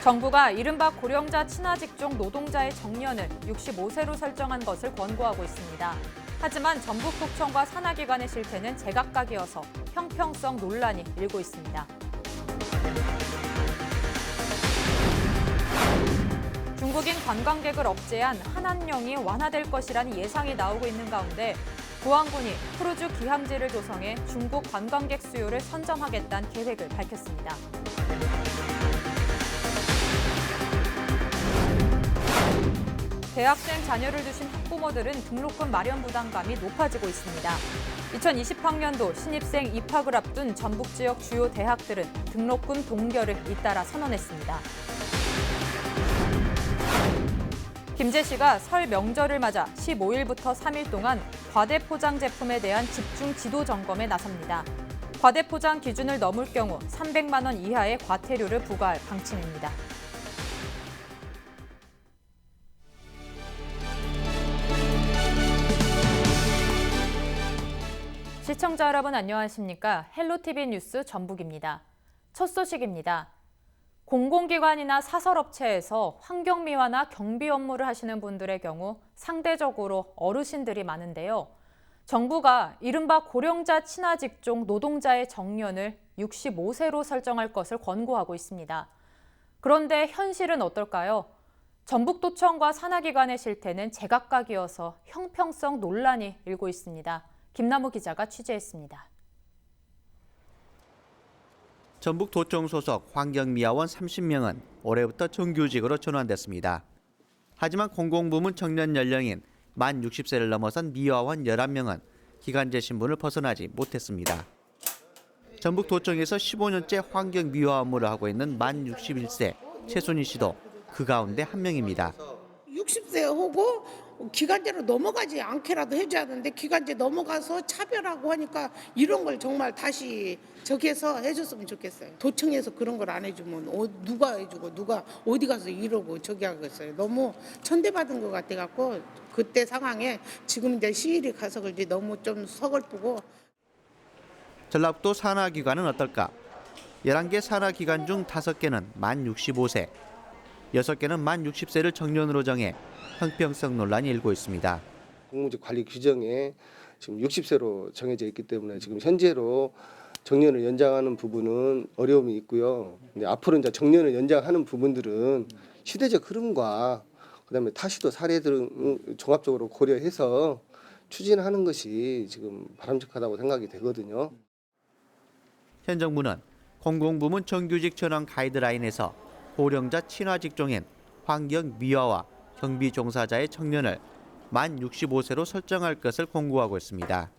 정부가 이른바 고령자 친화직종 노동자의 정년을 65세로 설정한 것을 권고하고 있습니다. 하지만 전북도청과 산하기관의 실태는 제각각이어서 형평성 논란이 일고 있습니다. 중국인 관광객을 억제한 한한령이 완화될 것이라는 예상이 나오고 있는 가운데 보안군이 크루즈 기항지를 조성해 중국 관광객 수요를 선점하겠다는 계획을 밝혔습니다. 대학생 자녀를 두신 학부모들은 등록금 마련 부담감이 높아지고 있습니다. 2020학년도 신입생 입학을 앞둔 전북 지역 주요 대학들은 등록금 동결을 잇따라 선언했습니다. 김제시가 설 명절을 맞아 15일부터 3일 동안 과대포장 제품에 대한 집중 지도 점검에 나섭니다. 과대포장 기준을 넘을 경우 300만 원 이하의 과태료를 부과할 방침입니다. 시청자 여러분 안녕하십니까? 헬로티비 뉴스 전북입니다. 첫 소식입니다. 공공기관이나 사설업체에서 환경미화나 경비 업무를 하시는 분들의 경우 상대적으로 어르신들이 많은데요. 정부가 이른바 고령자 친화직종 노동자의 정년을 65세로 설정할 것을 권고하고 있습니다. 그런데 현실은 어떨까요? 전북도청과 산하기관의 실태는 제각각이어서 형평성 논란이 일고 있습니다. 김남우 기자가 취재했습니다. 전북도청 소속 환경미화원 30명은 올해부터 정규직으로 전환됐습니다. 하지만 공공부문 청년 연령인 만 60세를 넘어선 미화원 11명은 기간제 신분을 벗어나지 못했습니다. 전북도청에서 15년째 환경미화 업무를 하고 있는 만 61세 최순희 씨도 그 가운데 한 명입니다. 60세 하고 기간제로 넘어가지 않게라도 해줘야 하는데 기간제 넘어가서 차별하고 하니까 이런 걸 정말 다시 저기해서 해줬으면 좋겠어요. 도청에서 그런 걸 안 해주면 누가 해주고 누가 어디 가서 이러고 저기 하겠어요. 너무 천대받은 것 같아갖고 그때 상황에 지금 이제 시일이 가서 그런지 너무 좀 서글프고. 전라북도 산하기관은 어떨까? 11개 산하기관 중 5개는 만 65세, 6개는 만 60세를 정년으로 정해 형평성 논란이 일고 있습니다. 공무직 관리 규정에 지금 60세로 정해져 있기 때문에 지금 현재로 정년을 연장하는 부분은 어려움이 있고요. 근데 앞으로 이제 정년을 연장하는 부분들은 시대적 흐름과 그다음에 타시도 사례들을 종합적으로 고려해서 추진하는 것이 지금 바람직하다고 생각이 되거든요. 현 정부는 공공부문 정규직 전환 가이드라인에서 고령자 친화 직종인 환경미화와 경비 종사자의 정년을 만 65세로 설정할 것을 권고하고 있습니다.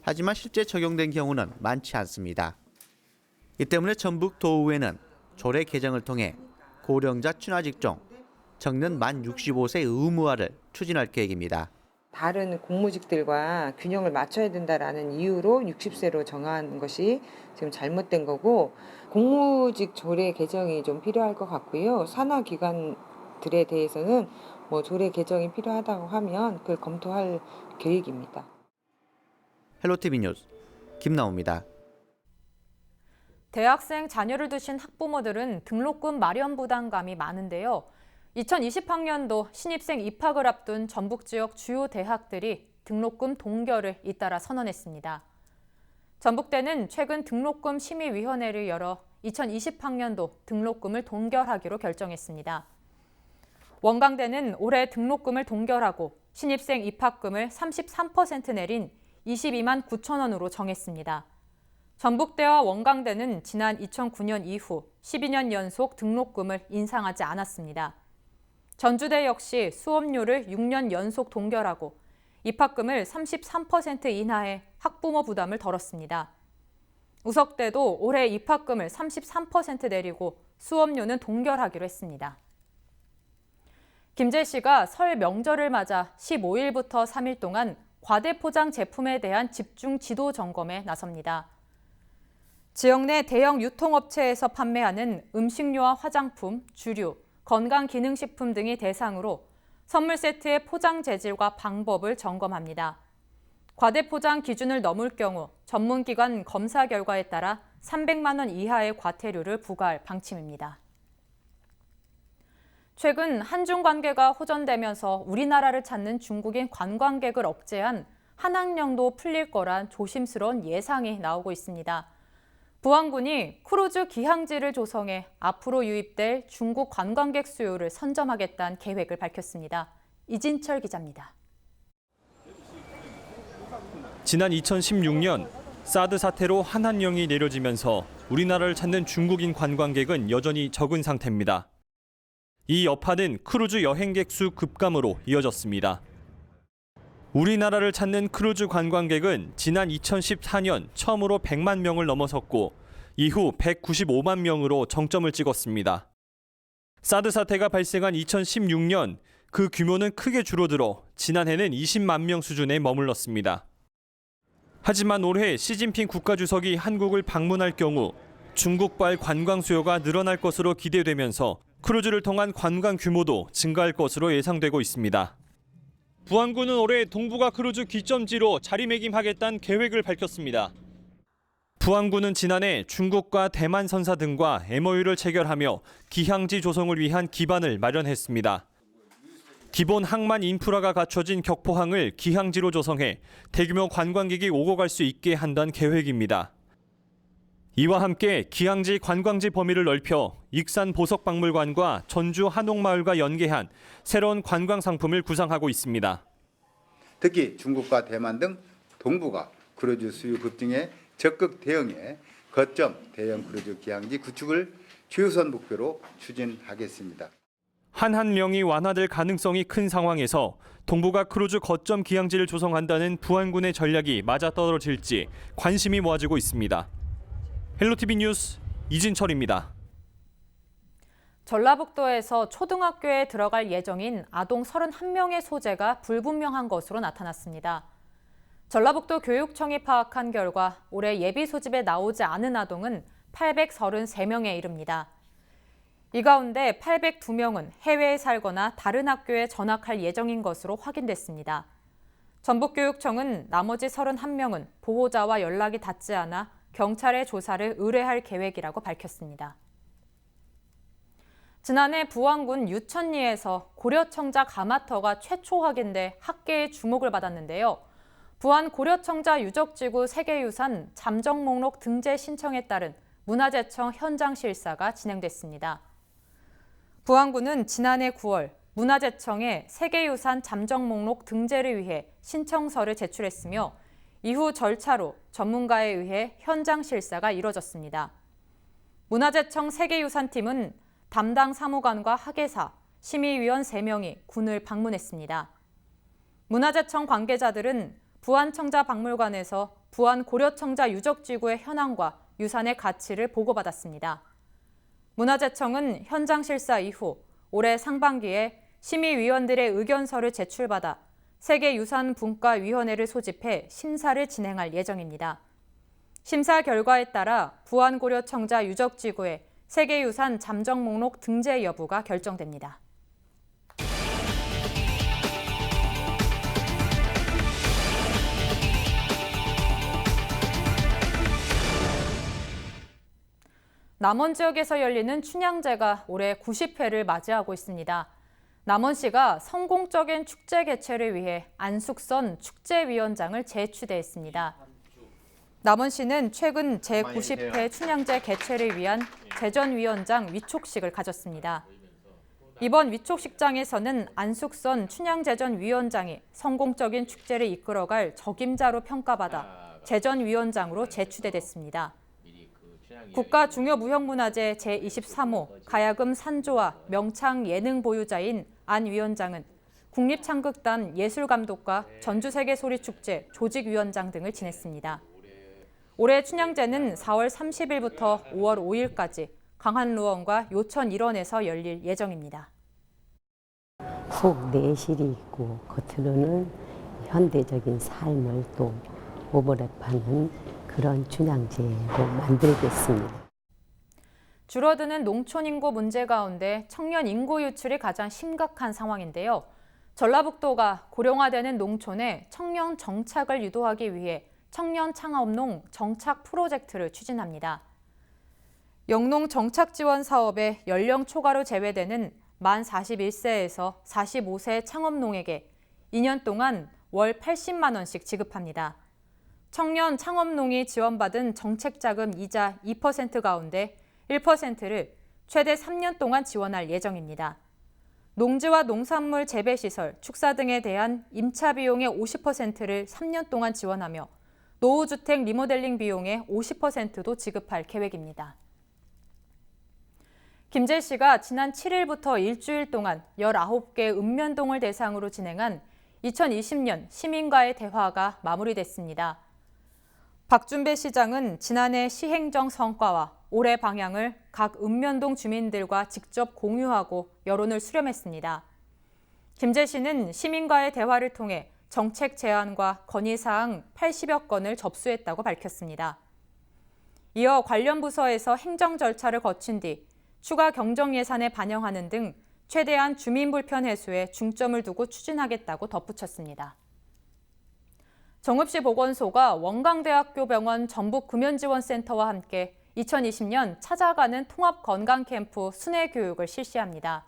하지만 실제 적용된 경우는 많지 않습니다. 이 때문에 전북도의회는 조례 개정을 통해 고령자 친화 직종, 정년 만 65세 의무화를 추진할 계획입니다. 다른 공무직들과 균형을 맞춰야 된다라는 이유로 60세로 정한 것이 지금 잘못된 거고, 공무직 조례 개정이 좀 필요할 것 같고요. 산하기관들에 대해서는 조례 개정이 필요하다고 하면 그걸 검토할 계획입니다. 헬로티비 뉴스 김나우입니다. 대학생 자녀를 두신 학부모들은 등록금 마련 부담감이 많은데요. 2020학년도 신입생 입학을 앞둔 전북 지역 주요 대학들이 등록금 동결을 잇따라 선언했습니다. 전북대는 최근 등록금 심의위원회를 열어 2020학년도 등록금을 동결하기로 결정했습니다. 원광대는 올해 등록금을 동결하고 신입생 입학금을 33% 내린 22만 9천 원으로 정했습니다. 전북대와 원광대는 지난 2009년 이후 12년 연속 등록금을 인상하지 않았습니다. 전주대 역시 수업료를 6년 연속 동결하고 입학금을 33% 인하해 학부모 부담을 덜었습니다. 우석대도 올해 입학금을 33% 내리고 수업료는 동결하기로 했습니다. 김제시가 설 명절을 맞아 15일부터 3일 동안 과대포장 제품에 대한 집중 지도 점검에 나섭니다. 지역 내 대형 유통업체에서 판매하는 음식료와 화장품, 주류, 건강기능식품 등이 대상으로 선물 세트의 포장 재질과 방법을 점검합니다. 과대포장 기준을 넘을 경우 전문기관 검사 결과에 따라 300만 원 이하의 과태료를 부과할 방침입니다. 최근 한중 관계가 호전되면서 우리나라를 찾는 중국인 관광객을 억제한 한항령도 풀릴 거란 조심스러운 예상이 나오고 있습니다. 부안군이 크루즈 기항지를 조성해 앞으로 유입될 중국 관광객 수요를 선점하겠다는 계획을 밝혔습니다. 이진철 기자입니다. 지난 2016년 사드 사태로 한한령이 내려지면서 우리나라를 찾는 중국인 관광객은 여전히 적은 상태입니다. 이 여파는 크루즈 여행객 수 급감으로 이어졌습니다. 우리나라를 찾는 크루즈 관광객은 지난 2014년 처음으로 100만 명을 넘어섰고 이후 195만 명으로 정점을 찍었습니다. 사드 사태가 발생한 2016년 그 규모는 크게 줄어들어 지난해는 20만 명 수준에 머물렀습니다. 하지만 올해 시진핑 국가주석이 한국을 방문할 경우 중국발 관광 수요가 늘어날 것으로 기대되면서 크루즈를 통한 관광 규모도 증가할 것으로 예상되고 있습니다. 부안군은 올해 동북아 크루즈 기점지로 자리매김하겠다는 계획을 밝혔습니다. 부안군은 지난해 중국과 대만 선사 등과 MOU를 체결하며 기항지 조성을 위한 기반을 마련했습니다. 기본 항만 인프라가 갖춰진 격포항을 기항지로 조성해 대규모 관광객이 오고 갈 수 있게 한다는 계획입니다. 이와 함께 기항지 관광지 범위를 넓혀 익산 보석박물관과 전주 한옥마을과 연계한 새로운 관광 상품을 구상하고 있습니다. 특히 중국과 대만 등 동북아 크루즈 수요 급증에 적극 대응해 거점 대형 크루즈 기항지 구축을 최우선 목표로 추진하겠습니다. 한한령이 완화될 가능성이 큰 상황에서 동북아 크루즈 거점 기항지를 조성한다는 부안군의 전략이 맞아떨어질지 관심이 모아지고 있습니다. 헬로티비 뉴스 이진철입니다. 전라북도에서 초등학교에 들어갈 예정인 아동 31명의 소재가 불분명한 것으로 나타났습니다. 전라북도 교육청이 파악한 결과 올해 예비 소집에 나오지 않은 아동은 833명에 이릅니다. 이 가운데 802명은 해외에 살거나 다른 학교에 전학할 예정인 것으로 확인됐습니다. 전북교육청은 나머지 31명은 보호자와 연락이 닿지 않아 경찰에 조사를 의뢰할 계획이라고 밝혔습니다. 지난해 부안군 유천리에서 고려청자 가마터가 최초 확인돼 학계의 주목을 받았는데요. 부안 고려청자 유적지구 세계유산 잠정 목록 등재 신청에 따른 문화재청 현장 실사가 진행됐습니다. 부안군은 지난해 9월 문화재청에 세계유산 잠정 목록 등재를 위해 신청서를 제출했으며 이후 절차로 전문가에 의해 현장 실사가 이뤄졌습니다. 문화재청 세계유산팀은 담당 사무관과 학예사, 심의위원 3명이 군을 방문했습니다. 문화재청 관계자들은 부안청자박물관에서 부안 고려청자 유적지구의 현황과 유산의 가치를 보고받았습니다. 문화재청은 현장 실사 이후 올해 상반기에 심의위원들의 의견서를 제출받아 세계유산분과위원회를 소집해 심사를 진행할 예정입니다. 심사 결과에 따라 부안고려청자 유적지구의 세계유산 잠정 목록 등재 여부가 결정됩니다. 남원 지역에서 열리는 춘향제가 올해 90회를 맞이하고 있습니다. 남원시가 성공적인 축제 개최를 위해 안숙선 축제위원장을 재추대했습니다. 남원시는 최근 제90회 춘향제 개최를 위한 제전위원장 위촉식을 가졌습니다. 이번 위촉식장에서는 안숙선 춘향제전위원장이 성공적인 축제를 이끌어갈 적임자로 평가받아 제전위원장으로 재추대됐습니다. 국가중요무형문화재 제23호 가야금 산조와 명창 예능 보유자인 안 위원장은 국립창극단 예술감독과 전주세계소리축제 조직위원장 등을 지냈습니다. 올해 춘향제는 4월 30일부터 5월 5일까지 강한루원과 요천 일원에서 열릴 예정입니다. 속 내실이 있고 겉으로는 현대적인 삶을 또 오버랩하는 그런 춘향제로 만들겠습니다. 줄어드는 농촌 인구 문제 가운데 청년 인구 유출이 가장 심각한 상황인데요. 전라북도가 고령화되는 농촌에 청년 정착을 유도하기 위해 청년 창업농 정착 프로젝트를 추진합니다. 영농 정착 지원 사업에 연령 초과로 제외되는 만 41세에서 45세 창업농에게 2년 동안 월 80만 원씩 지급합니다. 청년 창업농이 지원받은 정책자금 이자 2% 가운데 1%를 최대 3년 동안 지원할 예정입니다. 농지와 농산물 재배시설, 축사 등에 대한 임차 비용의 50%를 3년 동안 지원하며 노후주택 리모델링 비용의 50%도 지급할 계획입니다. 김제시가 지난 7일부터 일주일 동안 19개 읍면동을 대상으로 진행한 2020년 시민과의 대화가 마무리됐습니다. 박준배 시장은 지난해 시행정 성과와 올해 방향을 각 읍면동 주민들과 직접 공유하고 여론을 수렴했습니다. 김제시는 시민과의 대화를 통해 정책 제안과 건의사항 80여 건을 접수했다고 밝혔습니다. 이어 관련 부서에서 행정 절차를 거친 뒤 추가 경정 예산에 반영하는 등 최대한 주민 불편 해소에 중점을 두고 추진하겠다고 덧붙였습니다. 정읍시 보건소가 원광대학교 병원 전북금연지원센터와 함께 2020년 찾아가는 통합 건강 캠프 순회 교육을 실시합니다.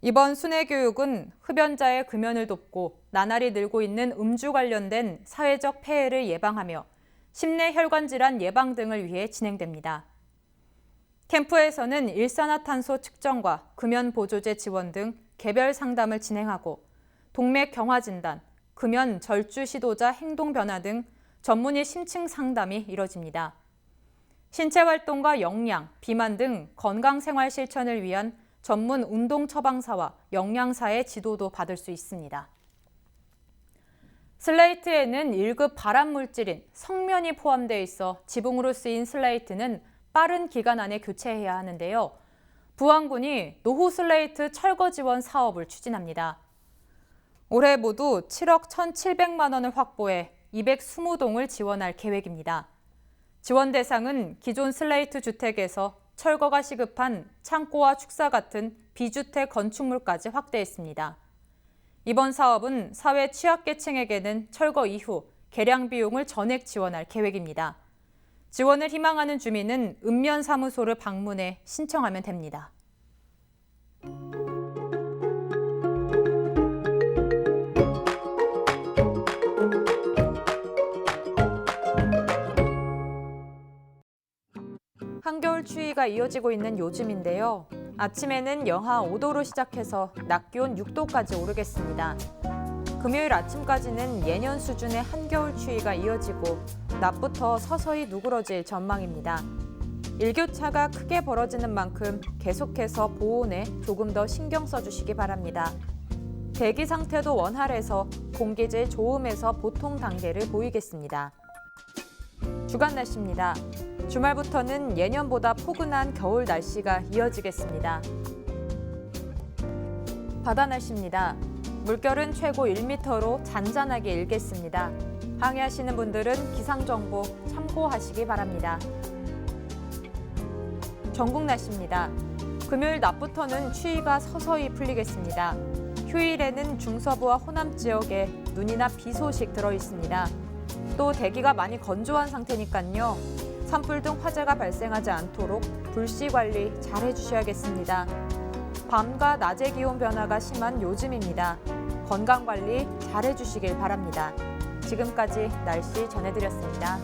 이번 순회 교육은 흡연자의 금연을 돕고 나날이 늘고 있는 음주 관련된 사회적 폐해를 예방하며 심내 혈관 질환 예방 등을 위해 진행됩니다. 캠프에서는 일산화탄소 측정과 금연 보조제 지원 등 개별 상담을 진행하고 동맥 경화 진단, 금연 절주 시도자 행동 변화 등 전문의 심층 상담이 이뤄집니다. 신체 활동과 영양, 비만 등 건강 생활 실천을 위한 전문 운동 처방사와 영양사의 지도도 받을 수 있습니다. 슬레이트에는 1급 발암 물질인 성면이 포함되어 있어 지붕으로 쓰인 슬레이트는 빠른 기간 안에 교체해야 하는데요. 부안군이 노후 슬레이트 철거 지원 사업을 추진합니다. 올해 모두 7억 1,700만 원을 확보해 220동을 지원할 계획입니다. 지원 대상은 기존 슬레이트 주택에서 철거가 시급한 창고와 축사 같은 비주택 건축물까지 확대했습니다. 이번 사업은 사회 취약계층에게는 철거 이후 개량 비용을 전액 지원할 계획입니다. 지원을 희망하는 주민은 읍면사무소를 방문해 신청하면 됩니다. 한겨울 추위가 이어지고 있는 요즘인데요. 아침에는 영하 5도로 시작해서 낮 기온 6도까지 오르겠습니다. 금요일 아침까지는 예년 수준의 한겨울 추위가 이어지고 낮부터 서서히 누그러질 전망입니다. 일교차가 크게 벌어지는 만큼 계속해서 보온에 조금 더 신경 써주시기 바랍니다. 대기 상태도 원활해서 공기질 좋음에서 보통 단계를 보이겠습니다. 주간 날씨입니다. 주말부터는 예년보다 포근한 겨울 날씨가 이어지겠습니다. 바다 날씨입니다. 물결은 최고 1m로 잔잔하게 일겠습니다. 항해하시는 분들은 기상정보 참고하시기 바랍니다. 전국 날씨입니다. 금요일 낮부터는 추위가 서서히 풀리겠습니다. 휴일에는 중서부와 호남 지역에 눈이나 비 소식 들어있습니다. 또 대기가 많이 건조한 상태니까요. 산불 등 화재가 발생하지 않도록 불씨 관리 잘 해주셔야겠습니다. 밤과 낮의 기온 변화가 심한 요즘입니다. 건강 관리 잘 해주시길 바랍니다. 지금까지 날씨 전해드렸습니다.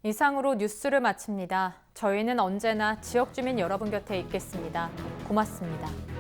이상으로 뉴스를 마칩니다. 저희는 언제나 지역 주민 여러분 곁에 있겠습니다. 고맙습니다.